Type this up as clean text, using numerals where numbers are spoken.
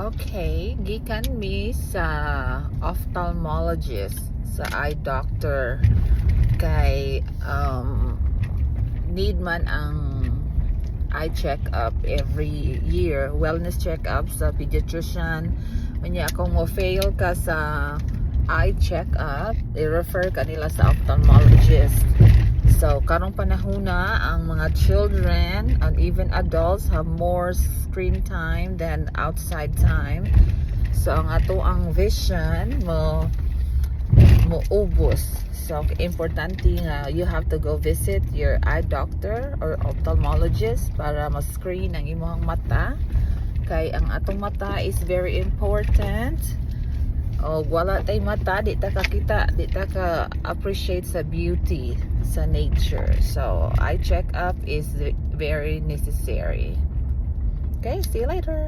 Okay, gikan mi sa ophthalmologist, sa eye doctor kay need man ang eye check-up every year, wellness check-up sa pediatrician. Unya kung mo fail ka sa eye check-up, i-refer ka nila sa ophthalmologist. So karong panahona ang mga children and even adults have more screen time than outside time. So ang ang vision mo ubos. So importante nga you have to go visit your eye doctor or ophthalmologist para ma-screen ang imong mata, kay ang atong mata is very important. O wala tay mata, di ta kakita, di ta ka appreciate sa beauty sa nature. So eye check up is very necessary. Okay, see you later.